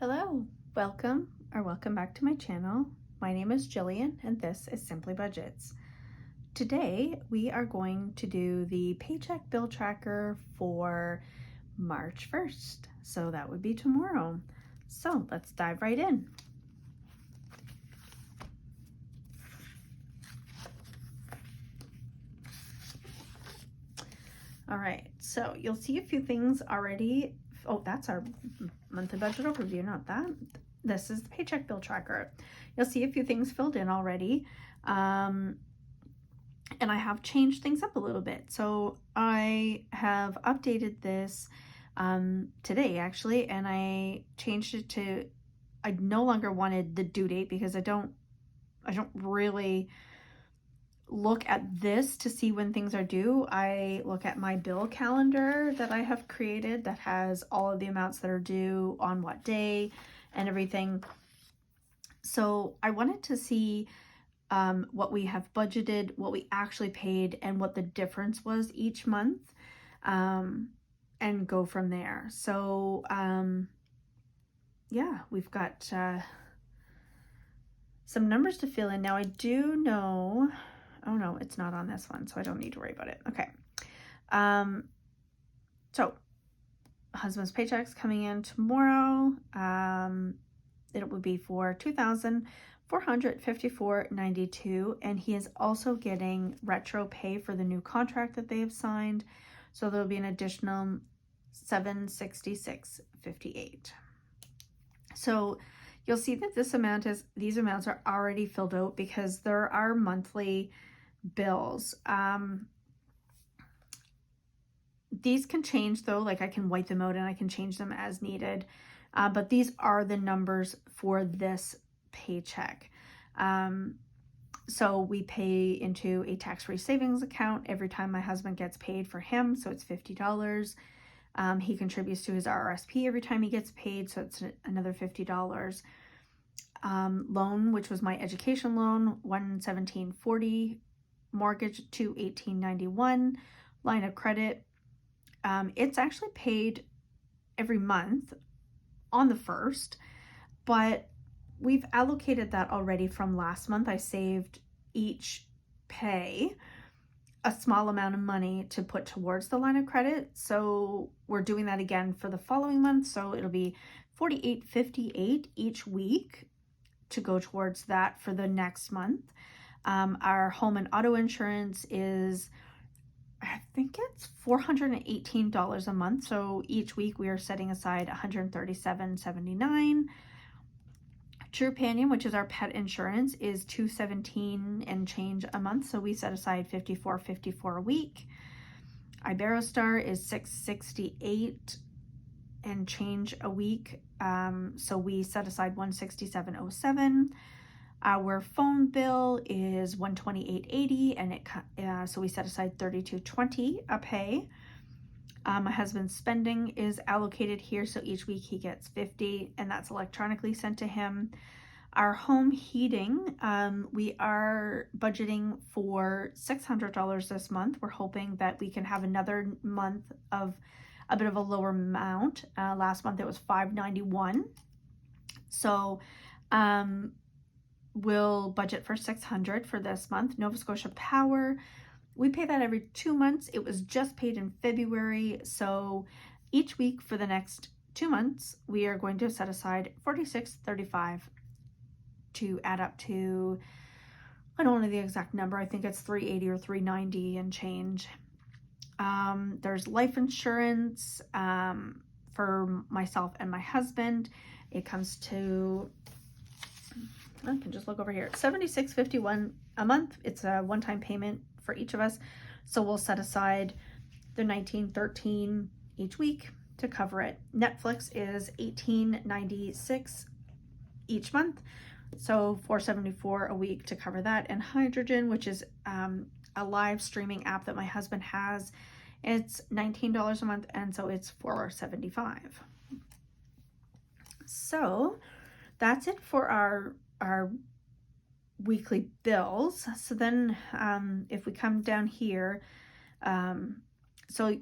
Hello, welcome back to my channel. My name is Jillian and this is Simply Budgets. Today we are going to do the paycheck bill tracker for March 1st. So that would be tomorrow. So let's dive right in. All right, so you'll see a few things already. Oh, that's our monthly budget overview, not that. This is the paycheck bill tracker. You'll see a few things filled in already. And I have changed things up a little bit. So I have updated this today actually, and I changed it to, I no longer wanted the due date because I don't really look at this to see when things are due. I look at my bill calendar that I have created that has all of the amounts that are due on what day and everything. So I wanted to see what we have budgeted, what we actually paid, and what the difference was each month, and go from there. So yeah, we've got some numbers to fill in. Now I do know, oh no, it's not on this one, so I don't need to worry about it. Okay. So husband's paycheck's coming in tomorrow. It will be for $2,454.92, and he is also getting retro pay for the new contract that they have signed. So there'll be an additional $766.58. So you'll see that these amounts are already filled out because there are monthly bills. These can change though, like I can white them out and I can change them as needed. But these are the numbers for this paycheck. So we pay into a tax-free savings account every time my husband gets paid for him. So it's $50. He contributes to his RRSP every time he gets paid. So it's another $50. Loan, which was my education loan, $117.40. Mortgage, $218.91. Line of credit, it's actually paid every month on the 1st, but we've allocated that already from last month. I saved each pay a small amount of money to put towards the line of credit. So we're doing that again for the following month. So it'll be $48.58 each week to go towards that for the next month. Our home and auto insurance is, I think it's $418 a month. So each week we are setting aside $137.79. Trupanion, which is our pet insurance, is $217 and change a month. So we set aside $54.54 a week. Iberostar is $668 and change a week. So we set aside $167.07. Our phone bill is $128.80, and so we set aside $32.20 a pay. My husband's spending is allocated here, so each week he gets $50, and that's electronically sent to him. Our home heating, we are budgeting for $600 this month. We're hoping that we can have another month of a bit of a lower amount. Last month it was $591. So we'll budget for $600 for this month. Nova Scotia Power, we pay that every 2 months. It was just paid in February. So each week for the next 2 months, we are going to set aside $46.35 to add up to, I don't know the exact number. I think it's $380 or $390 and change. There's life insurance for myself and my husband. It comes to, I can just look over here, $76.51 a month. It's a one-time payment for each of us. So we'll set aside the $19.13 each week to cover it. Netflix is $18.96 each month. So $4.74 a week to cover that. And Hydrogen, which is a live streaming app that my husband has, it's $19 a month, and so it's $4.75. So that's it for our weekly bills. So then if we come down here, so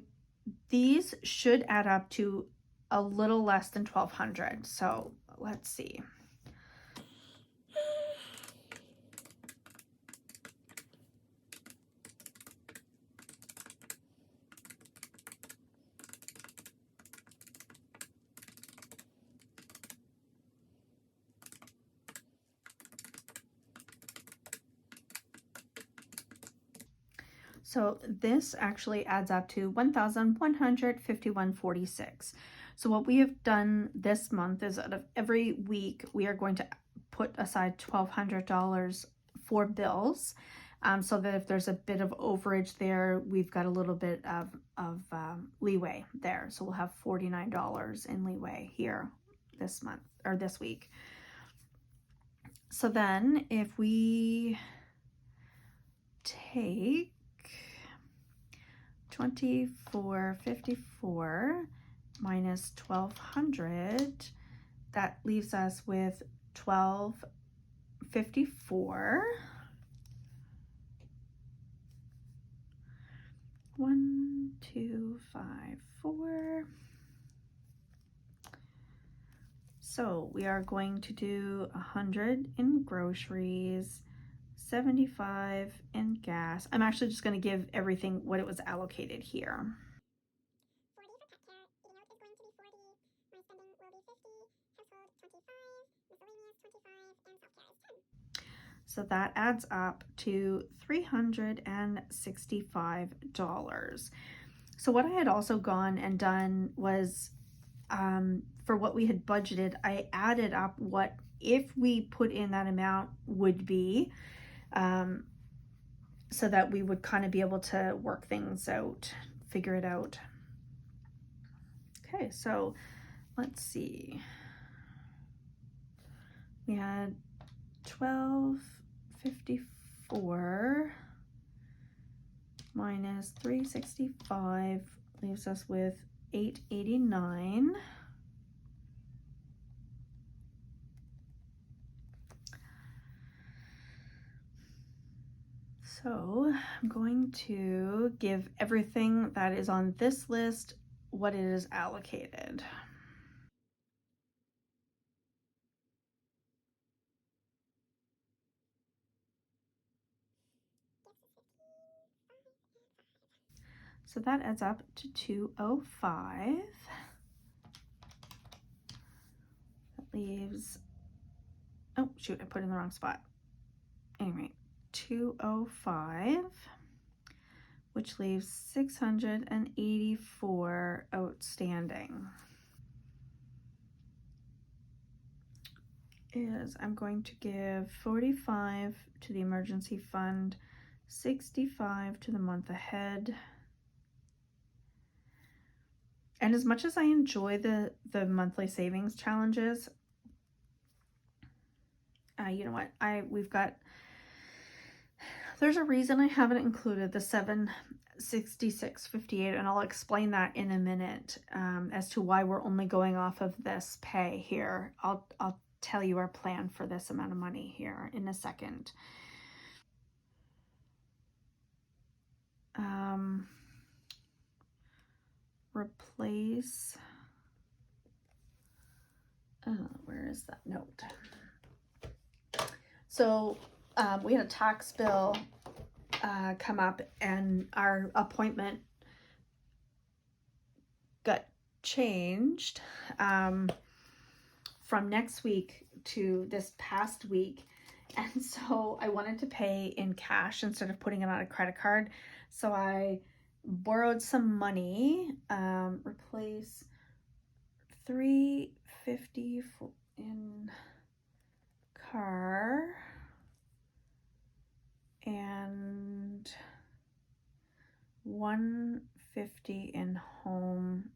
these should add up to a little less than $1,200. So let's see. So this actually adds up to $1,151.46. So what we have done this month is out of every week, we are going to put aside $1,200 for bills. So that if there's a bit of overage there, we've got a little bit of leeway there. So we'll have $49 in leeway here this month or this week. So then if we take 2454 minus 1200, that leaves us with 1254. 1, 2, 5, 4. So we are going to do 100 in groceries, 75 in gas. I'm actually just going to give everything what it was allocated here. 40 for pet care. Eating out is going to be 40. My spending will be 50. Household 25. Miscellaneous 25. And self-care is 10. So that adds up to $365. So what I had also gone and done was, for what we had budgeted, I added up what, if we put in that amount, would be, so that we would kind of be able to work things out, figure it out. Okay, so let's see. We had 1254 minus 365 leaves us with 889. So I'm going to give everything that is on this list what it is allocated. So that adds up to 205. That leaves, oh shoot, I put it in the wrong spot. Anyway, 205, which leaves 684 outstanding. I'm going to give 45 to the emergency fund, 65 to the month ahead. And as much as I enjoy the monthly savings challenges, you know what, there's a reason I haven't included the 766.58, and I'll explain that in a minute, as to why we're only going off of this pay here. I'll tell you our plan for this amount of money here in a second. Replace, where is that note? So we had a tax bill come up, and our appointment got changed from next week to this past week, and so I wanted to pay in cash instead of putting it on a credit card, so I borrowed some money. Replace $350 in car and $150 in home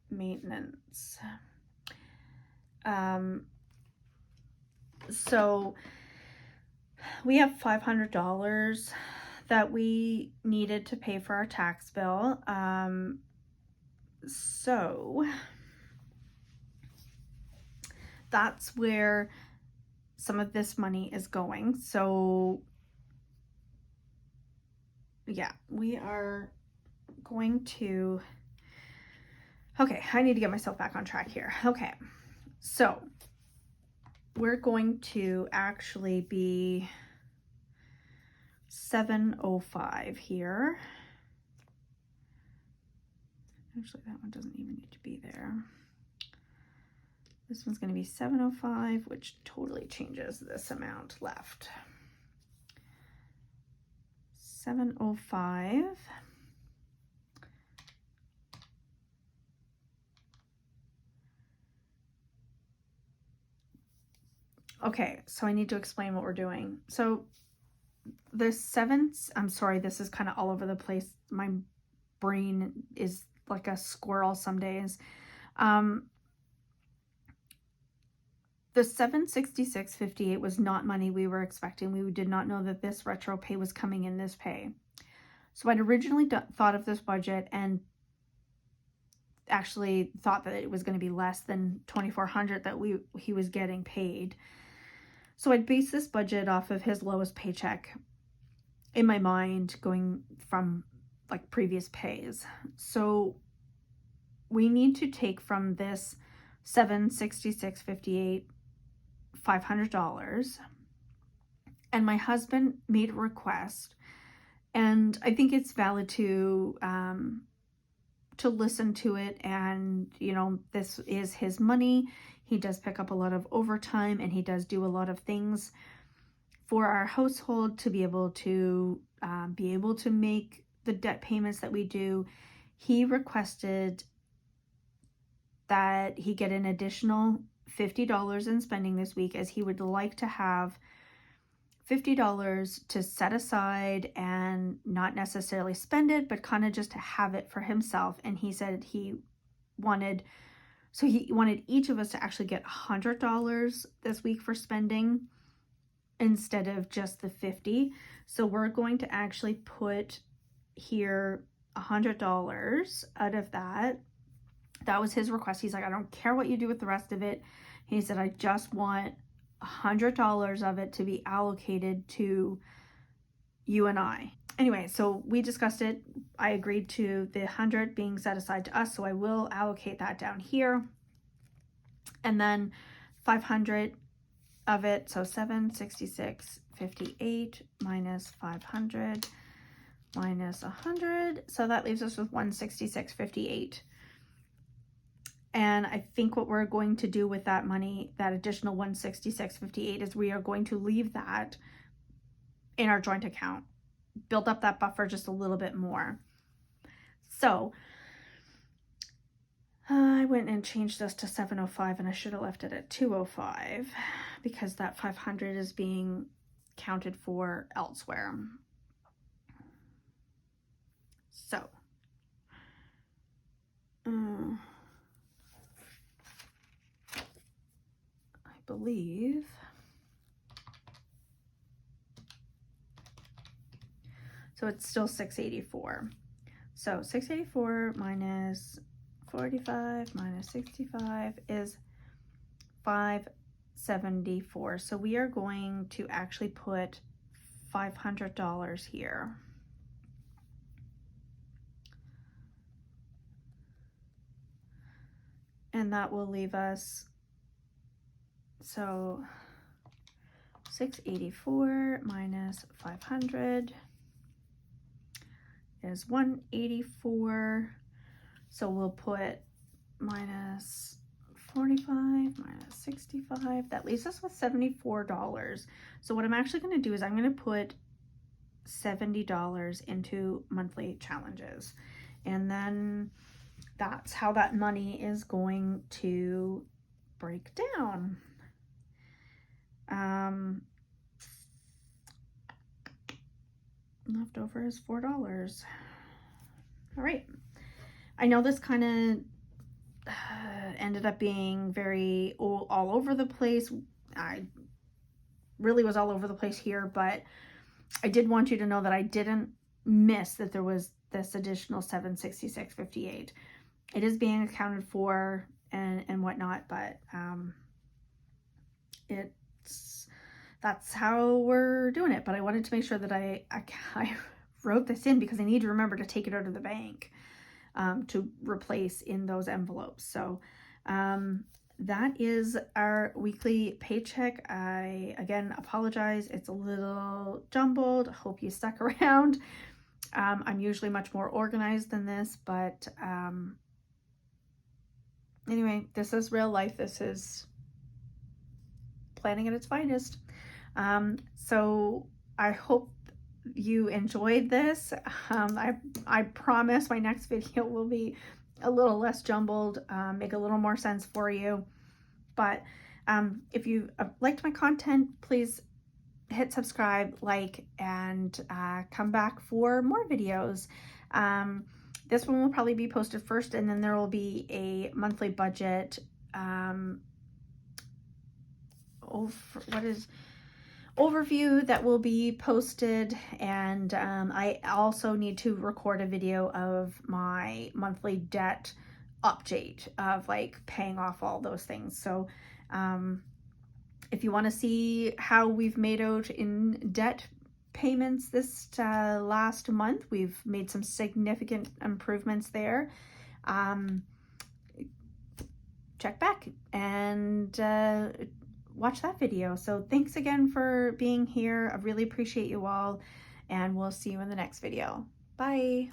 maintenance. So we have $500 that we needed to pay for our tax bill. So that's where some of this money is going. So yeah, we are going to, okay, I need to get myself back on track here. Okay, so we're going to actually be $705 here. Actually, that one doesn't even need to be there. This one's going to be $705, which totally changes this amount left. $705. Okay, so I need to explain what we're doing. So I'm sorry, this is kind of all over the place. My brain is like a squirrel some days. The $766.58 was not money we were expecting. We did not know that this retro pay was coming in this pay. So I'd originally thought of this budget and actually thought that it was going to be less than $2,400 that he was getting paid. So I'd base this budget off of his lowest paycheck in my mind, going from like previous pays. So we need to take from this $766.58 $500, and my husband made a request, and I think it's valid to listen to it. And you know, this is his money. He does pick up a lot of overtime, and he does do a lot of things for our household to be able to make the debt payments that we do. He requested that he get an additional $50 in spending this week, as he would like to have $50 to set aside and not necessarily spend it, but kind of just to have it for himself. And he said he wanted each of us to actually get $100 this week for spending instead of just the $50. So we're going to actually put here $100 out of that. That was his request. He's like, I don't care what you do with the rest of it. He said, I just want $100 of it to be allocated to you and I. Anyway, so we discussed it. I agreed to the 100 being set aside to us, so I will allocate that down here. And then 500 of it, so $766.58 minus 500 minus 100. So that leaves us with $166.58. And I think what we're going to do with that money, that additional $166.58, is we are going to leave that in our joint account, build up that buffer just a little bit more. So I went and changed this to $705, and I should have left it at $205 because that $500 is being counted for elsewhere. So I believe so it's still $684. So $684 minus 45 minus 65 is $574. So we are going to actually put $500 here. And that will leave us, so 684 minus 500 is 184. So we'll put minus 45 minus 65. That leaves us with $74. So what I'm actually going to do is I'm going to put $70 into monthly challenges. And then that's how that money is going to break down. Leftover is $4. All right. I know this kind of ended up being very all over the place. I really was all over the place here, but I did want you to know that I didn't miss that there was this additional $766.58. It is being accounted for and whatnot, but that's how we're doing it. But I wanted to make sure that I wrote this in because I need to remember to take it out of the bank to replace in those envelopes. So that is our weekly paycheck. I, again, apologize. It's a little jumbled. Hope you stuck around. I'm usually much more organized than this, but anyway, this is real life. This is planning at its finest. So I hope you enjoyed this. I promise my next video will be a little less jumbled, make a little more sense for you. But if you liked my content, please hit subscribe, like, and come back for more videos. This one will probably be posted first, and then there will be a monthly budget overview that will be posted, and I also need to record a video of my monthly debt update of like paying off all those things. So if you want to see how we've made out in debt payments this last month, we've made some significant improvements there. Check back and watch that video. So thanks again for being here. I really appreciate you all, and we'll see you in the next video. Bye.